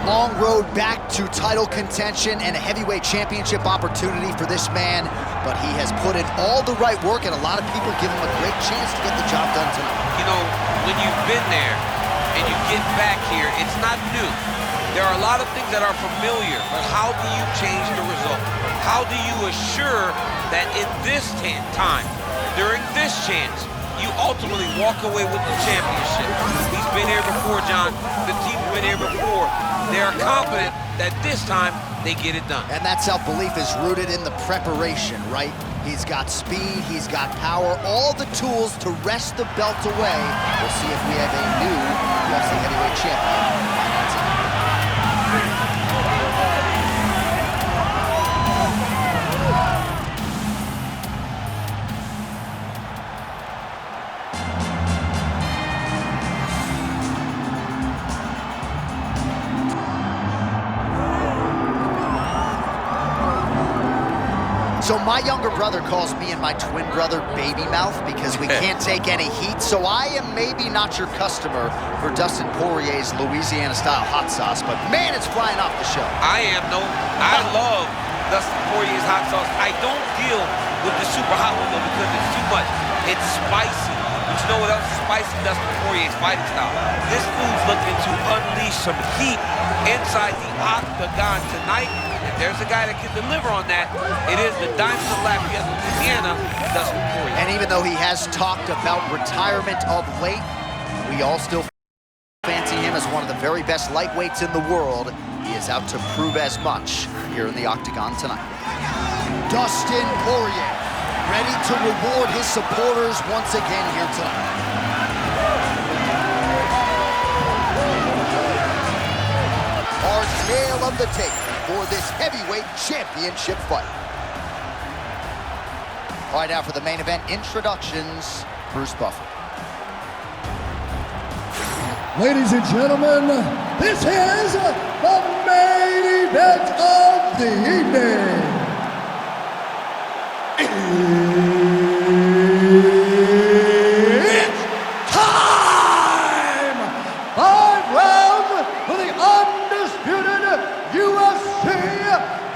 long road back to title contention and a heavyweight championship opportunity for this man, but he has put in all the right work, and a lot of people give him a great chance to get the job done tonight. You know, when you've been there and you get back here, it's not new. There are a lot of things that are familiar, but how do you change the result? How do you assure that in this time, during this chance, you ultimately walk away with the championship? He's been here before, John. The team's been here before. They are confident that this time they get it done. And that self-belief is rooted in the preparation, right? He's got speed, he's got power, all the tools to wrest the belt away. We'll see if we have a new UFC heavyweight champion. So my younger brother calls me and my twin brother baby mouth because we can't take any heat. So I am maybe not your customer for Dustin Poirier's Louisiana-style hot sauce, but man, it's flying off the show. I love Dustin Poirier's hot sauce. I don't deal with the super hot one though because it's too much. It's spicy. But you know what else is spicy? Dustin Poirier's fighting style. This food's looking to unleash some heat inside the octagon tonight. If there's a guy that can deliver on that, it is the Diamond of Lafayette, Louisiana, Dustin Poirier. And even though he has talked about retirement of late, we all still fancy him as one of the very best lightweights in the world. He is out to prove as much here in the octagon tonight. Dustin Poirier, ready to reward his supporters once again here tonight. Our tale of the tape for this heavyweight championship fight. All right, now for the main event introductions, Bruce Buffer. Ladies and gentlemen, this is the main event of the evening. It's time! 5 rounds for the undisputed UFC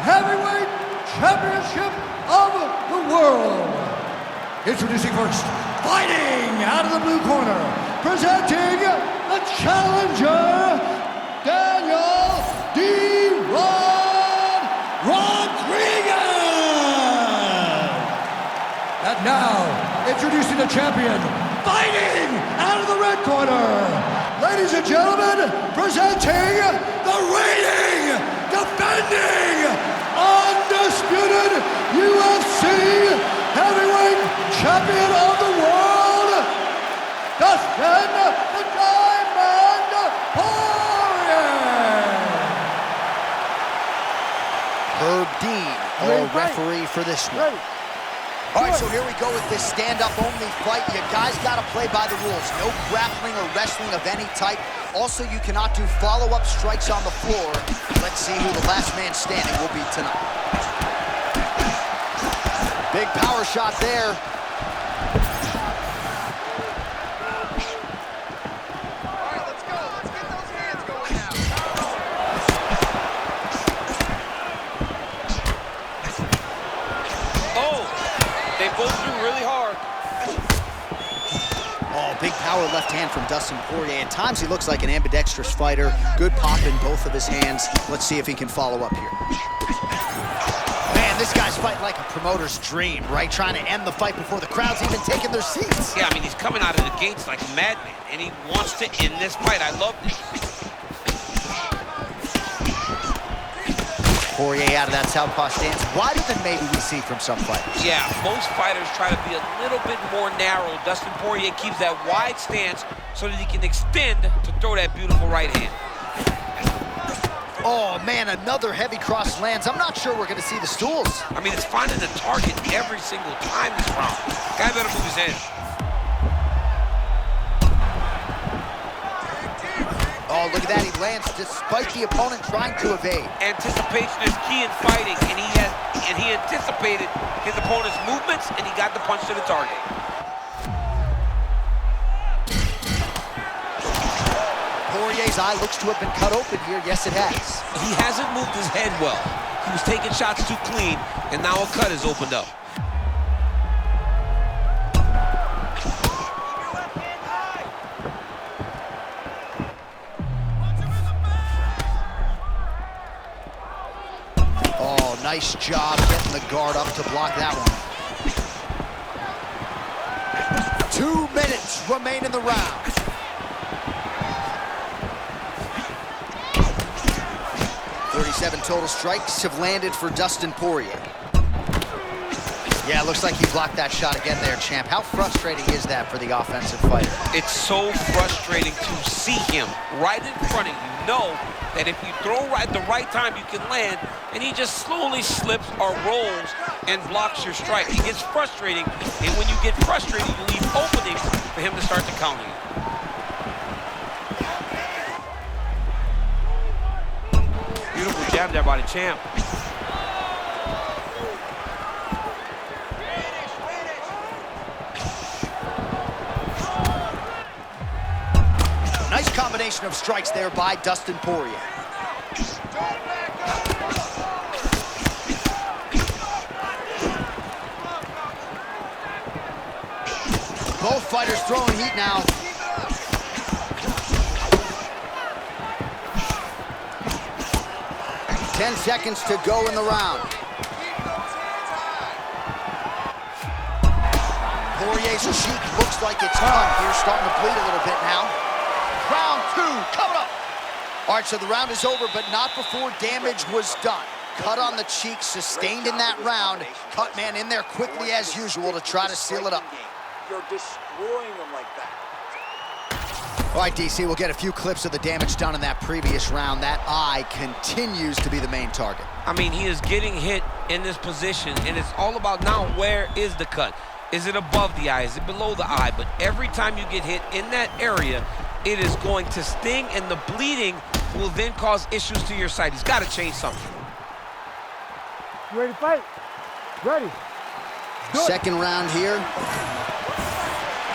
Heavyweight Championship of the world. Introducing first, fighting out of the blue corner, presenting the challenger, Daniel D-Rod Rodriguez. And now, introducing the champion, fighting out of the red corner. Ladies and gentlemen, presenting the reigning, defending, undisputed UFC Heavyweight Champion of the world, Dustin the Diamond Poirier. Herb Dean, our referee for this one. All right, so here we go with this stand-up only fight. You guys got to play by the rules. No grappling or wrestling of any type. Also, you cannot do follow-up strikes on the floor. Let's see who the last man standing will be tonight. Big power shot there. Big power left hand from Dustin Poirier. At times he looks like an ambidextrous fighter. Good pop in both of his hands. Let's see if he can follow up here. Man, this guy's fighting like a promoter's dream, right? Trying to end the fight before the crowd's even taking their seats. Yeah, I mean, he's coming out of the gates like a madman, and he wants to end this fight. I love this. Poirier out of that southpaw stance, wider than maybe we see from some fighters. Yeah, most fighters try to be a little bit more narrow. Dustin Poirier keeps that wide stance so that he can extend to throw that beautiful right hand. Oh, man, another heavy cross lands. I'm not sure we're going to see the stools. I mean, it's finding the target every single time this round. Guy better move his head. Oh, look at that, he lands despite the opponent trying to evade. Anticipation is key in fighting, and he anticipated his opponent's movements, and he got the punch to the target. Poirier Poirier's eye looks to have been cut open here. Yes, it has. He hasn't moved his head well. He was taking shots too clean, and now a cut has opened up. Oh, nice job getting the guard up to block that one. 2 minutes remain in the round. Seven total strikes have landed for Dustin Poirier. Yeah, looks like he blocked that shot again there, champ. How frustrating is that for the offensive fighter? It's so frustrating to see him right in front of you. Know that if you throw right at the right time, you can land, and he just slowly slips or rolls and blocks your strike. It gets frustrating, and when you get frustrated, you leave openings for him to start to counter you. Beautiful jab there by the champ. Nice combination of strikes there by Dustin Poirier. Both fighters throwing heat now. Ten seconds to go in the round. Poirier's cheek looks like it's cut here, starting to bleed a little bit now. Round 2 coming up. All right, so the round is over, but not before damage was done. Cut on the cheek, sustained in that round. Cut man in there quickly as usual to try to seal it up. You're destroying them like that. All right, DC, we'll get a few clips of the damage done in that previous round. That eye continues to be the main target. I mean, he is getting hit in this position, and it's all about now where is the cut? Is it above the eye? Is it below the eye? But every time you get hit in that area, it is going to sting, and the bleeding will then cause issues to your sight. He's got to change something. You ready to fight? Ready. Second round here.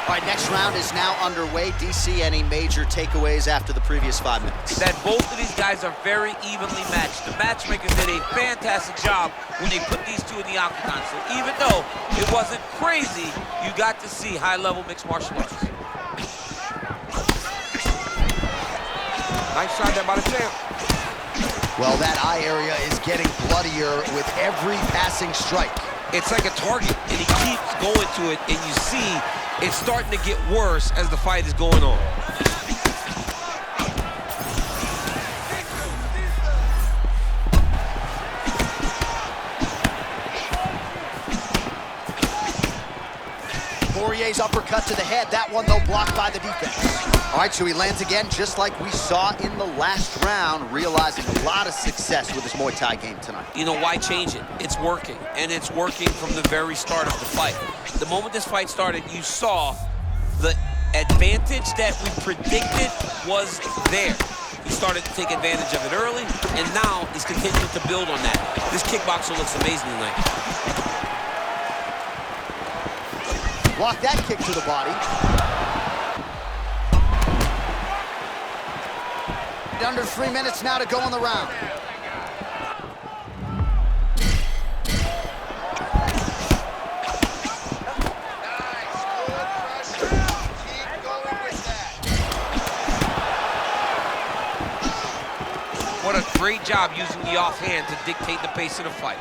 All right, next round is now underway. DC, any major takeaways after the previous 5 minutes? That both of these guys are very evenly matched. The matchmakers did a fantastic job when they put these two in the octagon. So even though it wasn't crazy, you got to see high-level mixed martial arts. Nice shot there by the champ. Well, that eye area is getting bloodier with every passing strike. It's like a target, and he keeps going to it, and you see it's starting to get worse as the fight is going on. Poirier's uppercut to the head. That one, though, blocked by the defense. All right, so he lands again, just like we saw in the last round, realizing a lot of success with his Muay Thai game tonight. You know, why change it? It's working, and it's working from the very start of the fight. The moment this fight started, you saw the advantage that we predicted was there. He started to take advantage of it early, and now he's continuing to build on that. This kickboxer looks amazing tonight. Block that kick to the body. Under 3 minutes now to go in the round. What a great job using the offhand to dictate the pace of the fight.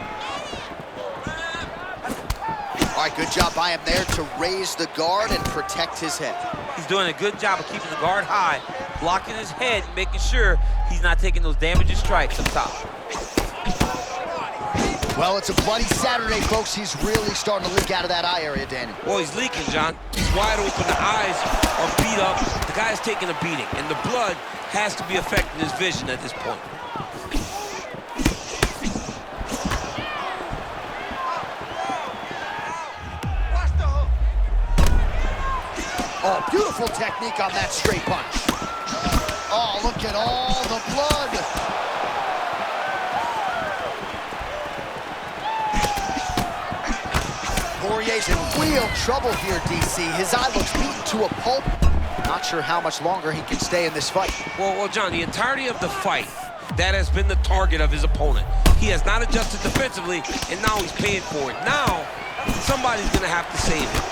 All right, good job by him there to raise the guard and protect his head. He's doing a good job of keeping the guard high, blocking his head, making sure he's not taking those damaging strikes up top. Well, it's a bloody Saturday, folks. He's really starting to leak out of that eye area, Daniel. Well, he's leaking, John. He's wide open. The eyes are beat up. The guy's taking a beating, and the blood has to be affecting his vision at this point. Oh, beautiful technique on that straight punch. Oh, look at all the blood. Poirier's in real trouble here, DC. His eye looks beaten to a pulp. Not sure how much longer he can stay in this fight. Well, John, the entirety of the fight, that has been the target of his opponent. He has not adjusted defensively, and now he's paying for it. Now, somebody's going to have to save it.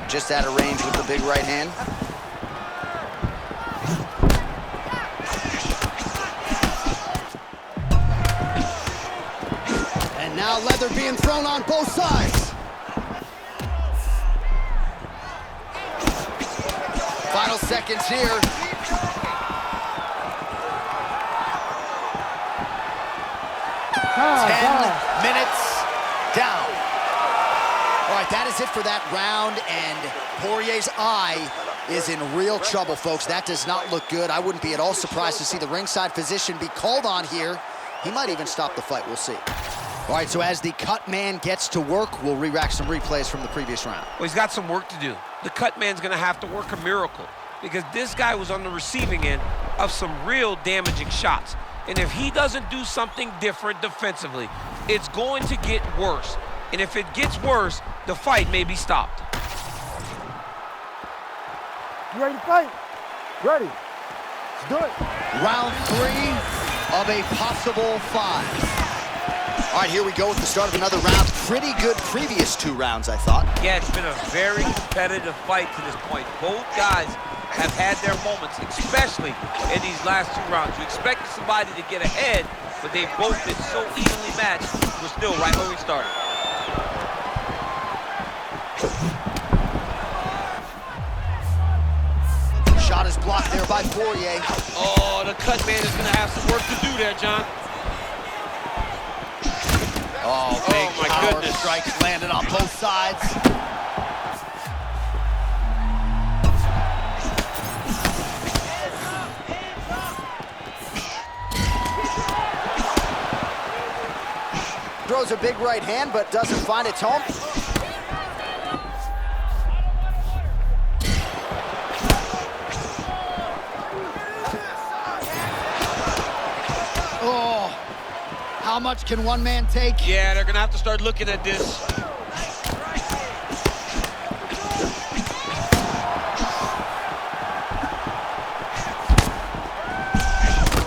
Just out of range with the big right hand. And now leather being thrown on both sides. Final seconds here. 10 minutes down. All right, that is it for that round, and Poirier's eye is in real trouble, folks. That does not look good. I wouldn't be at all surprised to see the ringside physician be called on here. He might even stop the fight. We'll see. All right, so as the cut man gets to work, we'll re-rack some replays from the previous round. Well, he's got some work to do. The cut man's going to have to work a miracle because this guy was on the receiving end of some real damaging shots. And if he doesn't do something different defensively, it's going to get worse. And if it gets worse, the fight may be stopped. You ready to fight? Ready. Let's do it. Round 3 of a possible 5. All right, here we go with the start of another round. Pretty good previous 2 rounds, I thought. Yeah, it's been a very competitive fight to this point. Both guys have had their moments, especially in these last 2 rounds. You expected somebody to get ahead, but they've both been so evenly matched. We're still right where we started. Shot is blocked there by Poirier. Oh, the cut man is going to have some work to do there, John. Oh, big my power goodness. strikes landed on both sides. Throws a big right hand, but doesn't find its home. Oh, how much can one man take? Yeah, they're going to have to start looking at this.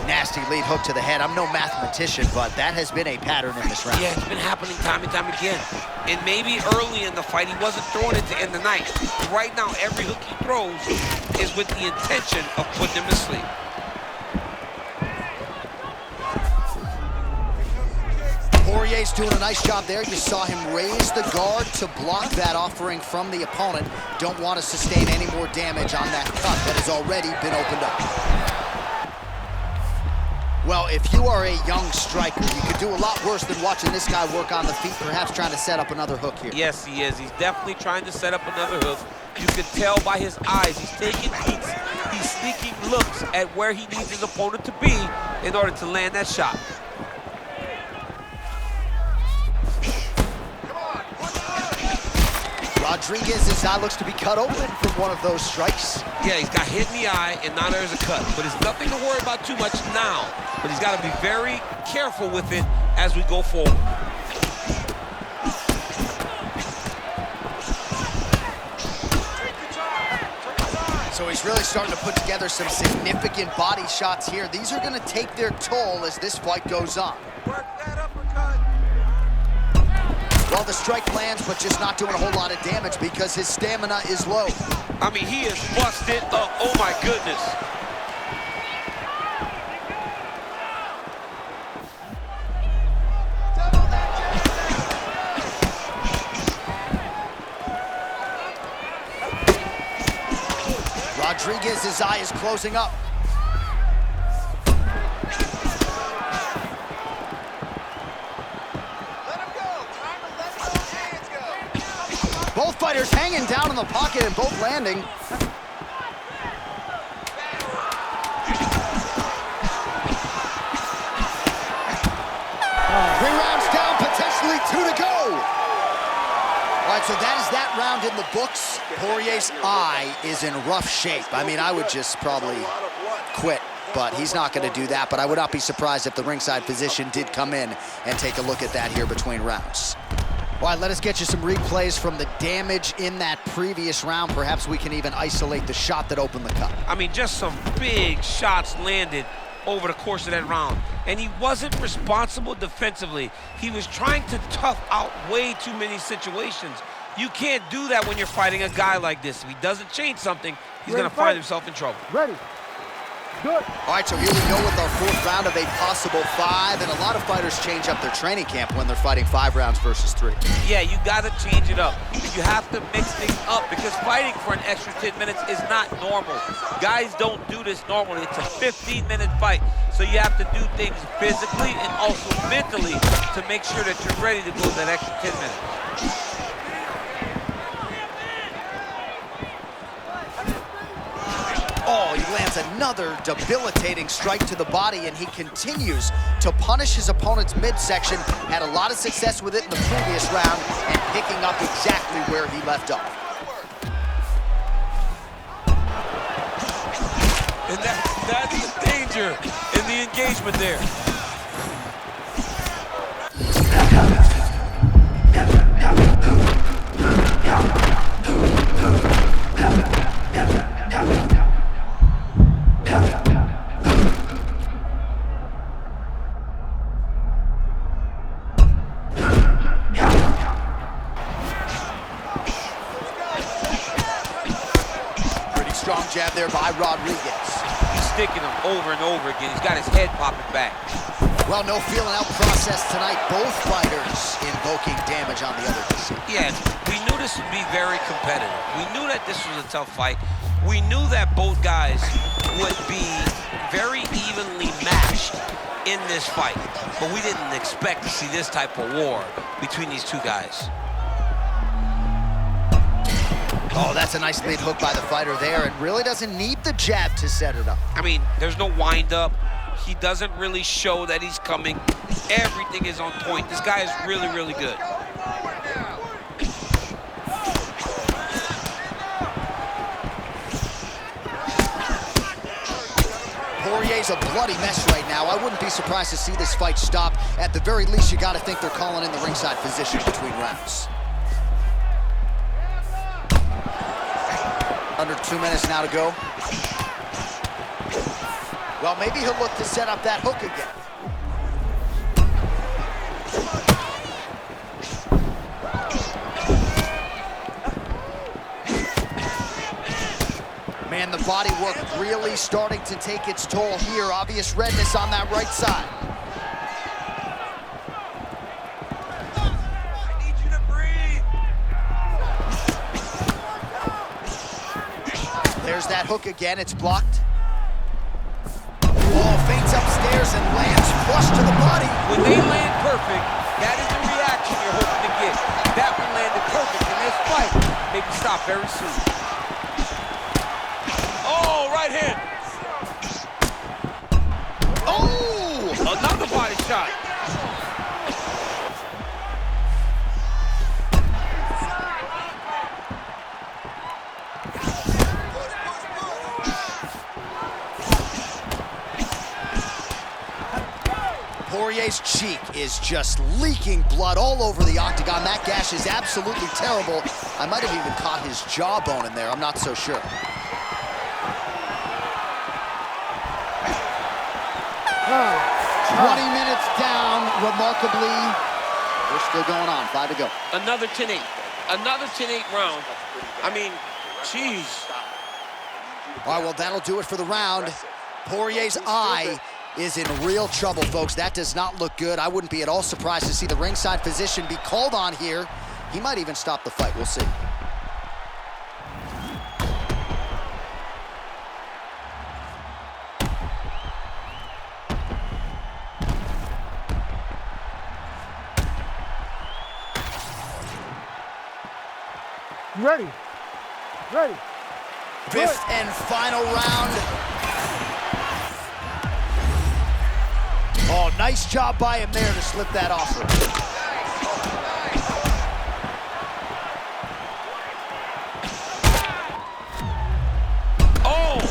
Nasty lead hook to the head. I'm no mathematician, but that has been a pattern in this round. Yeah, it's been happening time and time again. And maybe early in the fight, he wasn't throwing it to end the night. Right now, every hook he throws is with the intention of putting him to sleep. Poirier's doing a nice job there. You saw him raise the guard to block that offering from the opponent. Don't want to sustain any more damage on that cut that has already been opened up. Well, if you are a young striker, you could do a lot worse than watching this guy work on the feet, perhaps trying to set up another hook here. Yes, he is. He's definitely trying to set up another hook. You can tell by his eyes. He's taking peeks. He's sneaking looks at where he needs his opponent to be in order to land that shot. Rodriguez's eye looks to be cut open from one of those strikes. Yeah, he's got hit in the eye, and now there's a cut. But it's nothing to worry about too much now. But he's got to be very careful with it as we go forward. So he's really starting to put together some significant body shots here. These are going to take their toll as this fight goes on. Well, the strike lands, but just not doing a whole lot of damage because his stamina is low. I mean, he is busted up. Oh, my goodness. Rodriguez's eye is closing up. Both fighters hanging down in the pocket and both landing. 3 rounds down, potentially 2 to go. All right, so that is that round in the books. Poirier's eye is in rough shape. I mean, I would just probably quit. but he's not going to do that. But I would not be surprised if the ringside physician did come in and take a look at that here between rounds. All right, let us get you some replays from the damage in that previous round. Perhaps we can even isolate the shot that opened the cut. I mean, just some big shots landed over the course of that round. And he wasn't responsible defensively. He was trying to tough out way too many situations. You can't do that when you're fighting a guy like this. If he doesn't change something, he's going to find himself in trouble. Ready. Good. All right, so here we go with our 4th round of a possible 5, and a lot of fighters change up their training camp when they're fighting 5 rounds versus 3. Yeah, you got to change it up. You have to mix things up because fighting for an extra 10 minutes is not normal. Guys don't do this normally. It's a 15-minute fight, so you have to do things physically and also mentally to make sure that you're ready to go that extra 10 minutes. Oh, he lands another debilitating strike to the body, and he continues to punish his opponent's midsection. Had a lot of success with it in the previous round and picking up exactly where he left off. And that's the danger in the engagement there. Strong jab there by Rodriguez. He's sticking him over and over again. He's got his head popping back. Well, no feeling out process tonight. Both fighters invoking damage on the other team. Yeah, we knew this would be very competitive. We knew that this was a tough fight. We knew that both guys would be very evenly matched in this fight. But we didn't expect to see this type of war between these two guys. Oh, that's a nice lead hook by the fighter there, and really doesn't need the jab to set it up. I mean, there's no wind-up. He doesn't really show that he's coming. Everything is on point. This guy is really, really good. Poirier's a bloody mess right now. I wouldn't be surprised to see this fight stop. At the very least, you got to think they're calling in the ringside physician between rounds. Under 2 minutes now to go. Well, maybe he'll look to set up that hook again. Man, the body work really starting to take its toll here. Obvious redness on that right side. I need you to breathe. There's that hook again. It's blocked. Oh, feints upstairs and lands flush to the body. When they land perfect, that is the reaction you're hoping to get. That one landed perfect in this fight. Maybe stop very soon. Oh, right hand. Oh! Another body shot. Poirier's cheek is just leaking blood all over the octagon. That gash is absolutely terrible. I might have even caught his jawbone in there. I'm not so sure. Ah. 20 minutes down, remarkably. We're still going on, 5 to go. Another 10-8. Another 10-8 round. I mean, jeez. All right, well, that'll do it for the round. Poirier's eye is in real trouble, folks. That does not look good. I wouldn't be at all surprised to see the ringside physician be called on here. He might even stop the fight. We'll see. Ready. Ready. Fifth and final round. Oh, nice job by him there to slip that offer. Oh!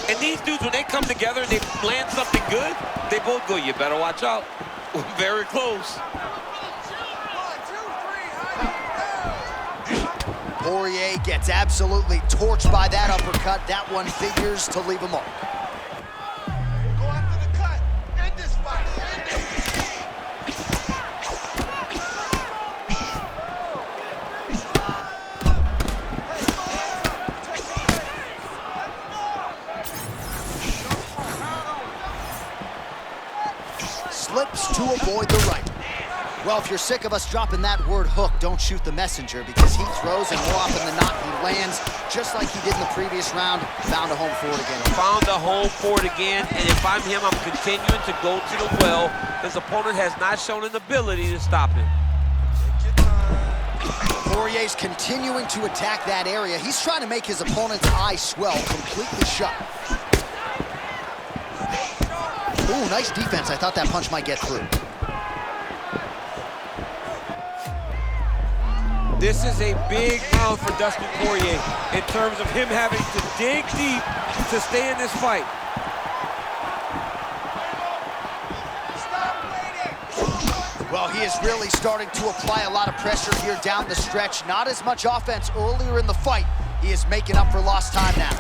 And these dudes dudes, when they come together and they land something good, they both go, you better watch out. Very close. Poirier gets absolutely torched by that uppercut. That one figures to leave a mark. Go after the cut. End this fight. End it. Slips to avoid the right. Well, if you're sick of us dropping that word hook, don't shoot the messenger, because he throws and more often than not he lands just like he did in the previous round. Found a home for it again. Found a home for it again, and if I'm him, I'm continuing to go to the well. His opponent has not shown an ability to stop him. Poirier's continuing to attack that area. He's trying to make his opponent's eye swell completely shut. Ooh, nice defense. I thought that punch might get through. This is a big round for Dustin Poirier in terms of him having to dig deep to stay in this fight. Well, he is really starting to apply a lot of pressure here down the stretch. Not as much offense earlier in the fight. He is making up for lost time now.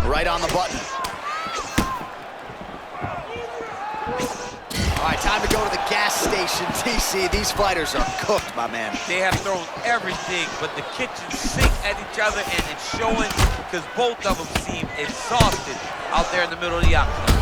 Right on the button. All right, time to go to the gas station, TC. These fighters are cooked, my man. They have thrown everything but the kitchen sink at each other, and it's showing because both of them seem exhausted out there in the middle of the octagon.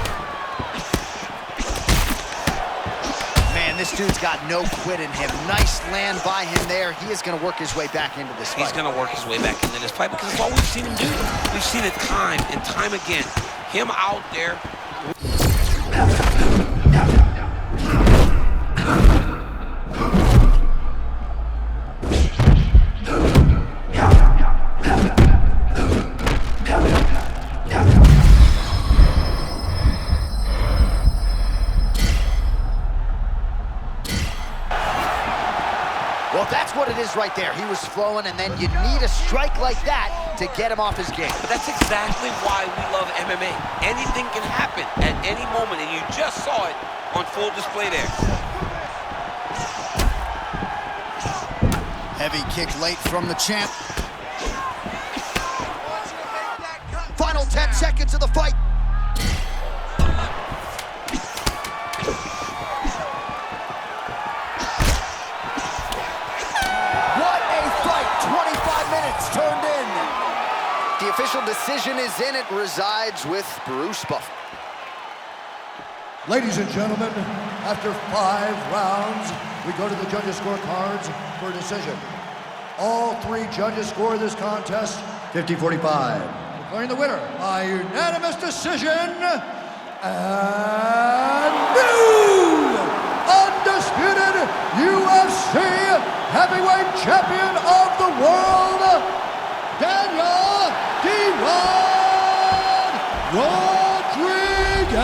Man, this dude's got no quit in him. Nice land by him there. He is going to work his way back into this fight. He's going to work his way back into this fight because it's all we've seen him do. We've seen it time and time again. Him out there. Well, that's what it is right there. He was flowing, and then you need a strike like that to get him off his game. But that's exactly why we love MMA. Anything can happen at any moment, and you just saw it on full display there. Heavy kick late from the champ. Final 10 seconds of the fight. Turned in. The official decision is in. It resides with Bruce Buffer. Ladies and gentlemen, after 5 rounds, we go to the judges' scorecards for a decision. All 3 judges score this contest 50-45. Declaring the winner by unanimous decision, and new undisputed UFC heavyweight champion of the world, Daniel D-Rod Rodriguez.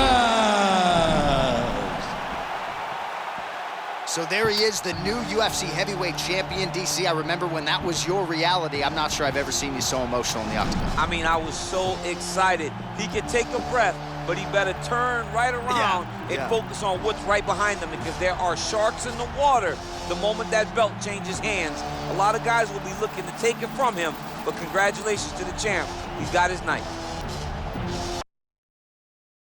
So there he is, the new UFC heavyweight champion. DC, I remember when that was your reality. I'm not sure I've ever seen you so emotional in the octagon. I mean, I was so excited. He could take a breath, but he better turn right around and focus on what's right behind him, because there are sharks in the water the moment that belt changes hands. A lot of guys will be looking to take it from him, but congratulations to the champ. He's got his night.